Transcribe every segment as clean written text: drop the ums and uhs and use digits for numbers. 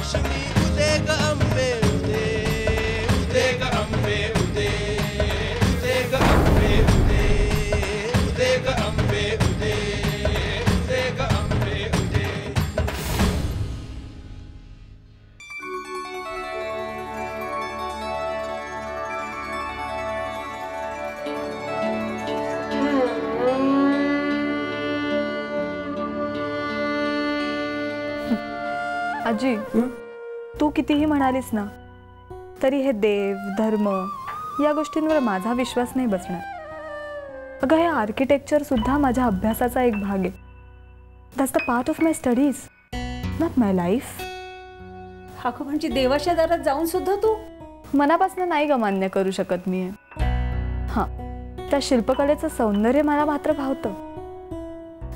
महालक्ष्मी उदे ग अंबे उदे उदे ग अंबे उदे उदे ग अंबे उदे उदे ग अंबे उदे उदे ग अंबे उदे। आजी, तू कितीही म्हणालीस ना तरी हे देव धर्म या गोष्टींवर माझा विश्वास नाही बसणार। अगं हे आर्किटेक्चर सुद्धा माझ्या अभ्यासाचा एक भाग आहे। That's the part of my studies, not my life. अगं म्हणजे देवाच्या दारात जाऊन सुद्धा तू मनापासून नाही ग मान्य करू शकत मी। हां, त्या शिल्पकलेचं सौंदर्य मला मात्र भावतं,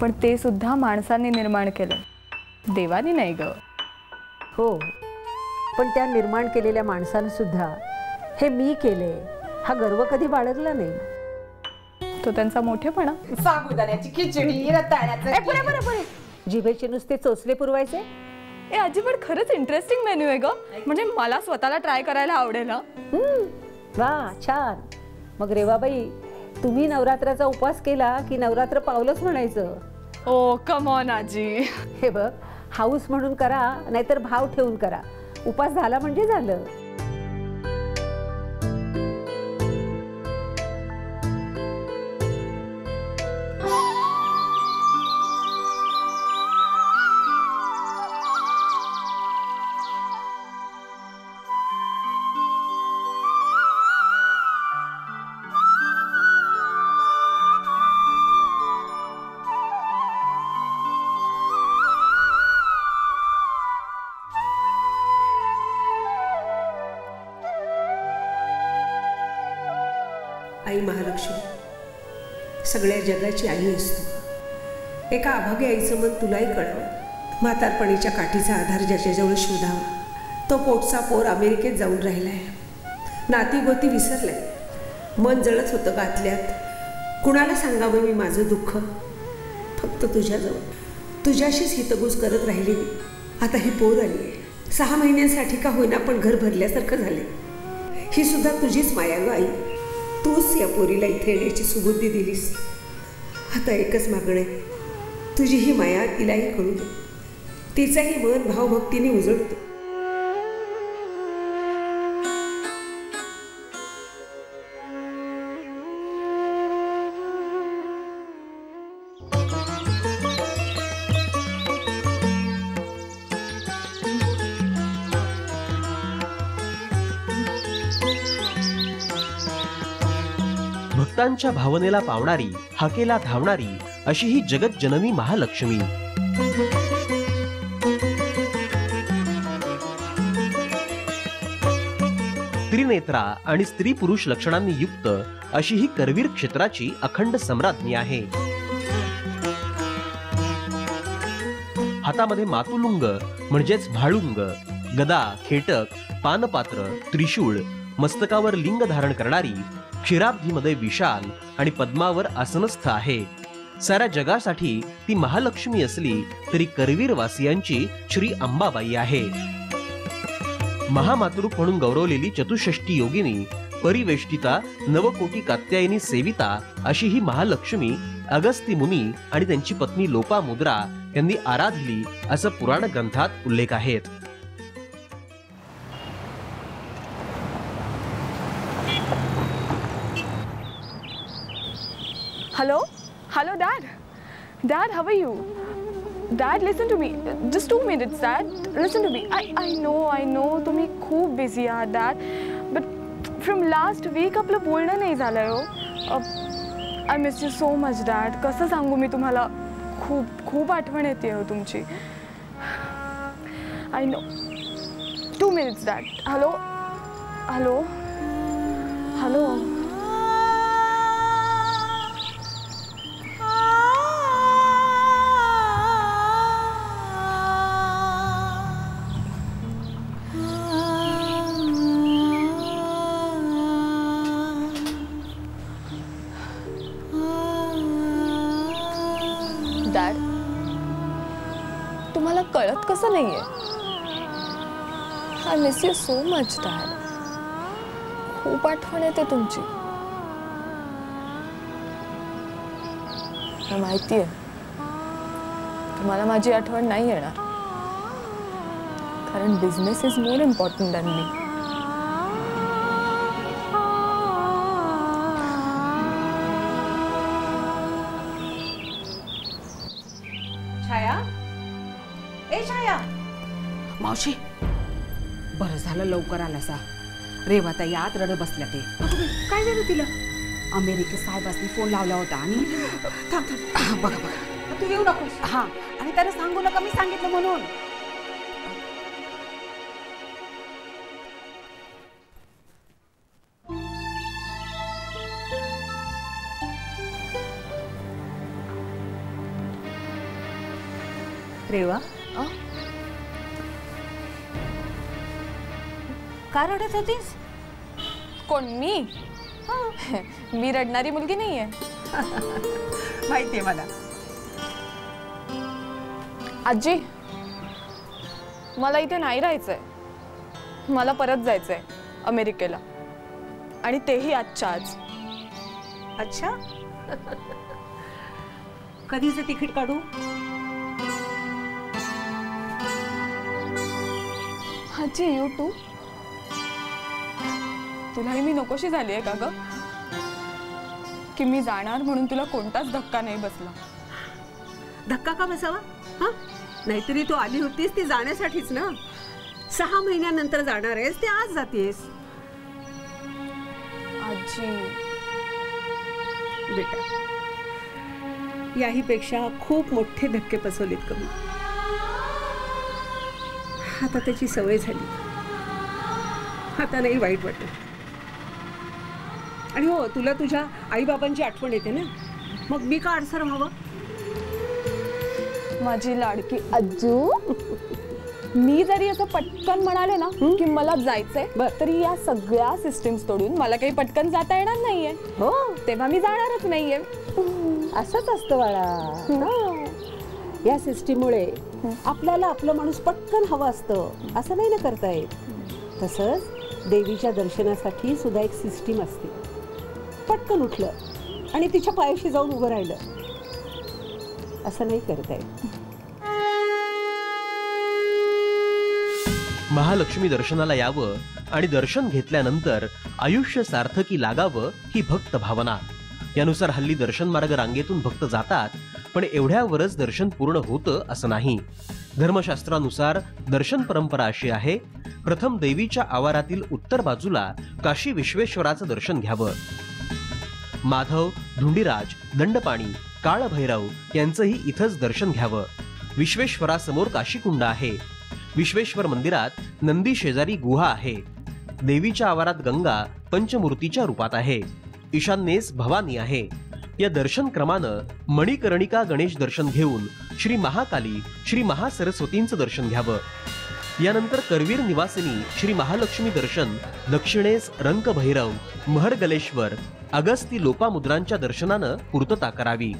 पण ते सुद्धा माणसांनी निर्माण केलं, देवानी नाही ग। हो, पण त्या निर्माण केलेल्या माणसानं सुद्धा हे मी केले हा गर्व कधी बाळगला नाही। तो त्यांचा मोठेपणा। साबुदाण्याची खिचडी, रताळ्याचं पुरे जिभेचे नुसते चोचले पुरवायचे। ए आजी, पण खरंच इंटरेस्टिंग मेन्यू आहे ग, म्हणजे मला स्वतःला ट्राय करायला आवडेल। वा, छान। मग रेवाबाई, तुम्ही नवरात्राचा उपवास केला की नवरात्र पावलंच म्हणायचं। ओ कम ऑन आजी। हे बघ, हाऊस म्हणून करा नाहीतर भाव ठेवून करा, उपास झाला म्हणजे झालं। आई महालक्ष्मी, सगळ्या जगाची आई असतो। एका अभाग्य आईचं मन तुलाही कळावं। म्हातारपणीच्या काठीचा आधार ज्याच्याजवळ शोधावा, तो पोटचा पोर अमेरिकेत जाऊन राहिलाय, नाती गोती विसरलाय, मन जळत होतं गातल्यात। कुणाला सांगावं मी माझं दुःख? फक्त तुझ्याजवळ, तुझ्याशीच हितगुज करत राहिली मी। आता ही पोर आली आहे, 6 महिन्यांसाठी का होईना पण घर भरल्यासारखं झाले। ही सुद्धा तुझीच माया ग आई, तूच या पोरीला इथे येण्याची सुबुद्धी दिलीस। आता एकच मागणं आहे, तुझी ही माया तिलाही कळू दे, तिचाही मन भावभक्तीने उजळते। भक्तांच्या भावनेला पावणारी, हाकेला धावणारी अशी ही जगत जननी महालक्ष्मी। त्रिनेत्रा आणि स्त्री पुरुष लक्षणांनी युक्त अशी ही करवीर क्षेत्राची अखंड सम्राज्ञी आहे। हातामध्ये मातुलुंग म्हणजेच भाळुंग, गदा, खेटक, पानपात्र, त्रिशूळ, मस्तकावर लिंग धारण करणारी, क्षीराब्धीमध्ये विशाल आणि पद्मावर आसनस्थ आहे। साऱ्या जगासाठी ती महालक्ष्मी असली तरी करवीर वासियांची श्री अंबाबाई आहे। महामातृक म्हणून गौरवलेली चतुष्षष्टी योगिनी, परिवेष्टिता, नवकोटी कात्यायनी सेविता अशी ही महालक्ष्मी अगस्ती मुनी आणि त्यांची पत्नी लोपामुद्रा यांनी आराधली असं पुराण ग्रंथात उल्लेख आहेत। Hello? Hello, Dad. Dad, how are you? Dad, listen to me. Just 2 minutes, Dad. Listen to me. I know. तुम्ही खूप busy आहात, Dad. But from last week आपलं बोलणं नाही झालंय हो. I miss you so much, Dad. कसं सांगू मी तुम्हाला? खूप आठवण येते हो तुमची. I know. 2 minutes, Dad. Hello. Dad, तुम्हाला कळत कसं नाहीये? I miss you so much dad. खूप आठवण येते तुमची. मला माहिती आहे तुम्हाला माझी आठवण नाही येणार, कारण business is more important than me. Chhaya, ए छाया. मावशी, बरं झालं लवकर आलासा. रेवाताई आत रडत बसल्या. ते काय झालं तिला? अमेरिकेत साहेबांनी फोन लावला होता आणि थांब थांब बघा बघा, तू येऊ नकोस. हा, आणि त्याला सांगू नका मी सांगितलं म्हणून. रेवा, का रडत होतीस? कोण मी? मी रडणारी मुलगी नाहीये. माहितीये मला. आजी, मला इथे नाही राहायचंय. मला परत जायचंय अमेरिकेला, आणि तेही आजच्या आज. अच्छा, कधीचं तिकीट काढू? आजी, यू टू? तुलाही मी नकोशी झाली आहे का ग? की मी जाणार म्हणून तुला कोणताच धक्का नाही बसला? धक्का का बसावा? हा, नाहीतरी तू आली होतीस ती जाण्यासाठीच ना. 6 महिन्यानंतर जाणार आहेस, ते आज जातेस. आजी बेटा, याहीपेक्षा खूप मोठे धक्के बसवलेत कमी. आता त्याची सवय झाली. आता नाही वाईट वाटत. आणि हो, तुला तुझ्या आईबाबांची आठवण येते ना, मग मी का अडसर व्हावं? माझी लाडकी आजू, मी जरी असं पटकन म्हणाले ना की मला जायचंय, तरी या सगळ्या सिस्टीम्स तोडून मला काही पटकन जाता येणार नाहीये. हो, तेव्हा मी जाणारच नाहीये. असंच असतं बाळा. या सिस्टीममुळे आपल्याला आपलं माणूस पटकन हवं असतं, असं नाही ना करता येत. तसंच देवीच्या दर्शनासाठी सुद्धा एक सिस्टीम असते. पटकन उठलं आणि तिच्या पायाशी जाऊन उभं राहिलं, असं नाही करता येत. महालक्ष्मी दर्शनाला यावं आणि दर्शन घेतल्यानंतर आयुष्य सार्थकी लागावं ही भक्त भावना. यानुसार हल्ली दर्शन मार्ग रांगेतून भक्त जातात, पण एवढ्यावरच दर्शन पूर्ण होतं असं नाही. धर्मशास्त्रानुसार दर्शन परंपरा अशी आहे, प्रथम देवीच्या आवारातील उत्तर बाजूला काशी विश्वेश्वराचं दर्शन घ्यावं. माधव, धुंडीराज, दंडपाणी, काळभैरव यांचंही इथंच दर्शन घ्यावं. विश्वेश्वरासमोर काशीकुंड आहे. विश्वेश्वर मंदिरात नंदी शेजारी गुहा आहे. देवीच्या आवारात गंगा पंचमूर्तीच्या रूपात आहे. ईशान्येस भवानी आहे. या दर्शन क्रमानं मणिकर्णिका गणेश दर्शन घेऊन श्री महाकाली, श्री महासरस्वतींचं दर्शन घ्यावं. यानंतर करवीर निवासिनी श्री महालक्ष्मी दर्शन, दक्षिणेस रंकभैरव, महरगलेश्वर, अगस्ती लोपामुद्रांच्या दर्शनानं पूर्तता करावी.